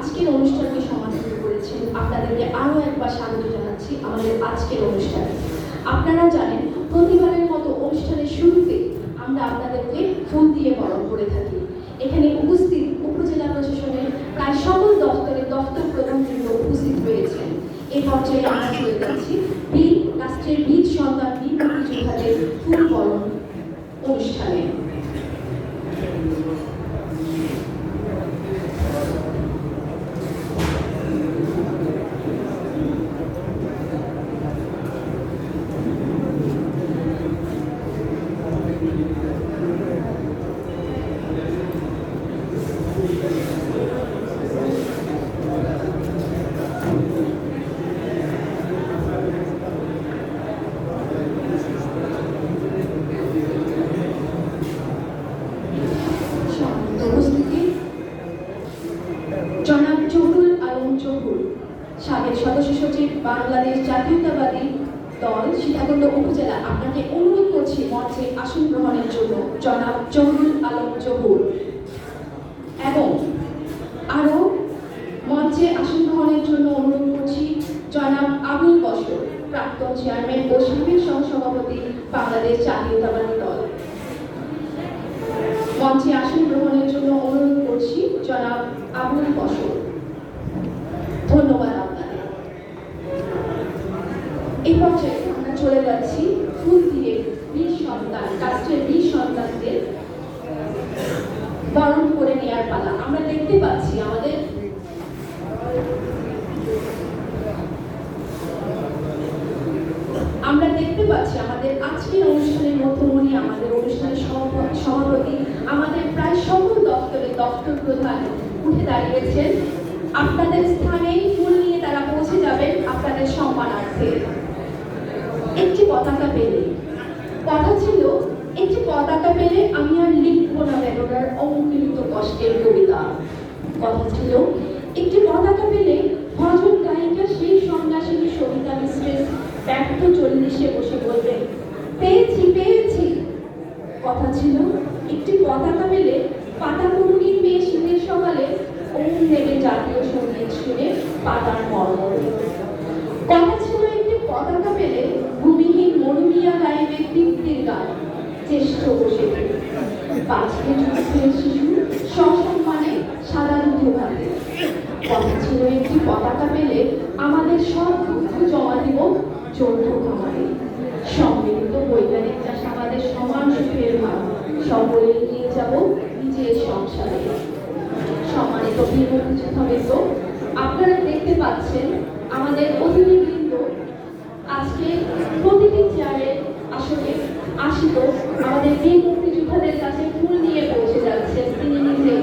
আজকের অনুষ্ঠানকে সমাদৃত করেছেন, আপনাদেরকে আরও একবার স্বাগত জানাচ্ছি আমাদের আজকের অনুষ্ঠানে। আপনারা জানেন, প্রতিবারের মতো অনুষ্ঠানের শুরুতে আমরা আপনাদেরকে ফুল দিয়ে বরণ করে থাকি। এখানে উপস্থিত উপজেলা প্রশাসনের প্রায় সকল দপ্তরের দপ্তর প্রধানবৃন্দ উপস্থিত হয়েছেন। এই পর্যায়ে আমরা চলে যাচ্ছি রাষ্ট্রের বীর সন্তান বীর মুক্তিযোদ্ধাদের ফুল বরণ অনুষ্ঠানে। জনাব জহুরুল আলম জহুর, সাবেক সদস্য সচিব, বাংলাদেশ জাতীয়তাবাদী দল, সীতাকুণ্ড উপজেলা, আপনাকে অনুরোধ করছি মঞ্চে আসন গ্রহণের জন্য। জনাব জহুরুল আলম জহুর। এবং আরও মঞ্চে আসন গ্রহণের জন্য অনুরোধ করছি জনাব আবুল বশর, প্রাক্তন চেয়ারম্যান ও সাবেক সহসভাপতি, বাংলাদেশ জাতীয়তাবাদী দল। মঞ্চে আসন গ্রহণের জন্য অনুরোধ করছি জনাব আবুল বশর। ধন্যবাদ আপনাদের। এই পর্যায়ে আমরা চলে যাচ্ছি ফুল দিয়ে বীর সন্তান, রাষ্ট্রের বীর সন্তানদের বরণ করে নেওয়ার পালা। আমরা দেখতে পাচ্ছি আমাদের আজকের অনুষ্ঠানের মধ্যমণি, আমাদের অনুষ্ঠানের সভাপতি, আমাদের প্রায় সকল দপ্তরের দপ্তর প্রধান উঠে দাঁড়িয়েছেন। আপনাদের স্থানেই ফুল নিয়ে তারা পৌঁছে যাবেন আপনাদের সম্মানার্থে। একটি পতাকা পেলে, কথা ছিল একটি পতাকা পেলে আমি আর লিখব না বেদনার অমুকৃত কষ্টের কবিতা। কথা ছিল একটি পতাকা পেলে ভজন গায়িকা সেই সন্ন্যাসিনী সবিতা মিস্ট্রেস ব্যর্থ 40-এ বসে বলবেন পেয়েছি পেয়েছি। কথা ছিল একটি পতাকা পেলে পাতা তরুণীর মেয়ে শীতের সকালে ওম নেবে জাতীয় সঙ্গীত শুনে পাতার মর্মরে। কথা ছিল একটি পতাকা পেলে ভূমিহীন মরুমিয়া গাইবে তৃপ্তির গান জ্যেষ্ঠ বসে বাঁচবে যুদ্ধের শিশু সসম্মানে সাদা দুধে ভাতে। কথা ছিল একটি পতাকা পেলে আমাদের সব দুঃখ জমা দিব যৌথ খামারে। সম্মিলিত বৈজ্ঞানিক চাষাবাদের সমান সুখের ভাগ সকলে নিয়ে যাব নিজের সংসারে। সম্মানিত বীর মুক্তিযোদ্ধাবৃন্দ, আপনারা দেখতে পাচ্ছেন আমাদের অতিথিবৃন্দ আজকে প্রতিটি চেয়ারের আসনে আসিত আমাদের বীর মুক্তিযোদ্ধাদের কাছে ফুল নিয়ে পৌঁছে যাচ্ছেন তিনি নিজেই।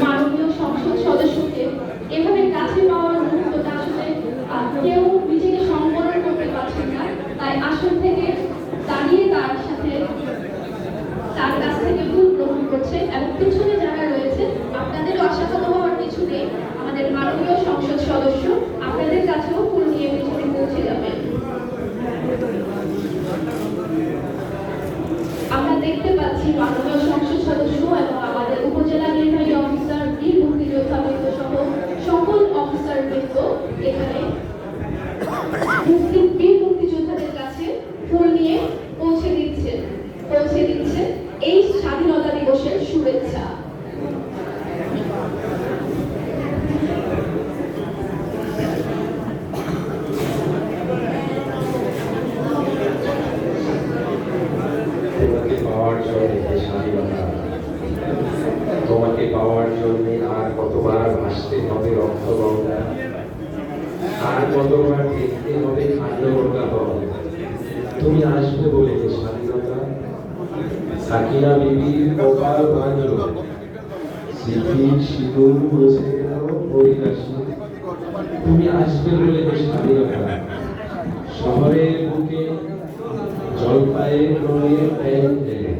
মাননীয় সংসদ সদস্যকে এভাবে কাছে পাওয়ার মুহূর্তটা আসলে কেউ নিজেকে সংবরণ করতে পারছেন না, তাই আসন থেকে দাঁড়িয়ে তার সাথে তার কাছ থেকে ফুল গ্রহণ করছে। এবং পিছনে যারা রয়েছে আপনাদের অসাধারণ হওয়ার পিছনে আমাদের মাননীয় সংসদ সদস্য আপনাদের কাছেও ফুল নিয়ে পিছনে পৌঁছে যাবেন। আমরা দেখতে পাচ্ছি মাননীয় সংসদ সদস্য এবং আমাদের উপজেলা নির্বাহী অফিসার, বীর মুক্তিযোদ্ধাবৃন্দ সহ সকল অফিসারবৃন্দ এখানে বীর মুক্তিযোদ্ধাদের কাছে ফুল নিয়ে পৌঁছে দিচ্ছেন এই স্বাধীনতা দিবসের শুভেচ্ছা। তোমাকে পাওয়ার জন্য আর কতবার ভাসতে হবে রক্তগঙ্গা, আর কতবার দেখতে হবে খান্ডগঙ্গা বল। তুমি আসবে বলে স্বাধীনতা সাকিনা বিবির কপাল ভাঙল, স্মৃতির সিঁদুর মুছে গেল পরিহাসে। তুমি আসবে বলে স্বাধীনতা শহরের বুকে জলপাইয়ের রঙের প্যান্ডেলে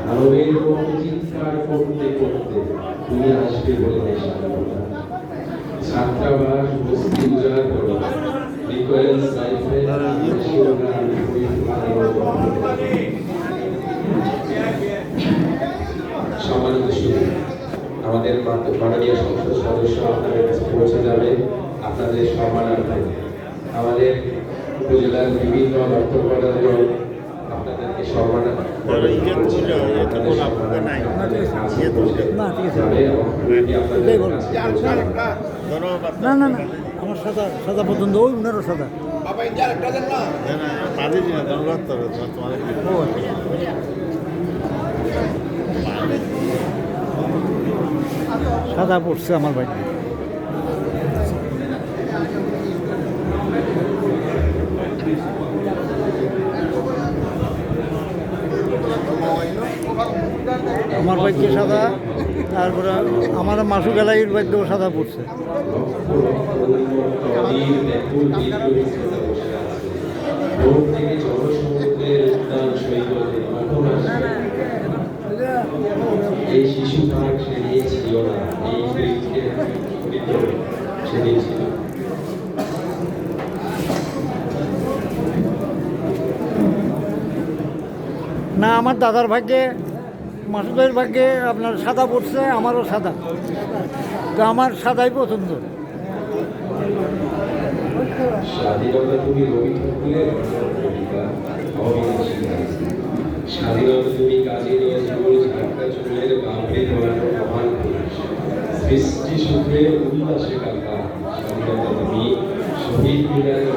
আলোর মতো চিৎকার করতে করতে তুমি আসবে বলে স্বাধীনতা। ছাত্রাবাস বস্তি উজাড় করো, রিকোয়েল রাইফেল আমাদের মাননীয় সংসদ সদস্য আপনাদের কাছে পৌঁছে যাবে আপনাদের সম্মানার্থে। আমাদের উপজেলার বিভিন্ন দপ্তর আপনাদেরকে সম্মান যাবে এবং আপনাদের কাছে না না না আমার সাদা সাদা পছন্দ ওই উনারও সাদা সাদা পড়ছে আমার বাড়ি আমার বাড়িতে সাদা তারপরে আমার মাসু গেলাইয়ের বাড়িতেও সাদা পড়ছে এই শিশু পার্ক সেদিন ছিল না, এই বৃক্ষের ভিতরে সেদিন ছিল। না আমার দাদার ভাগ্যে মাসুদের ভাগ্যে আপনার সাদা পড়ছে আমারও সাদা তো আমার সাদাই পছন্দ স্বাধীনতা তুমি রবি ঠাকুরের কবিতা অবিনাশী। স্বাধীনতা তুমি কাজে নিয়ে জীবন ঝাঁকা চুলের বাপরে দোলানো মহান পুরুষ সৃষ্টি সুখে উল্লাসে কাকা। স্বাধীনতা তুমি শহীদ মিনারের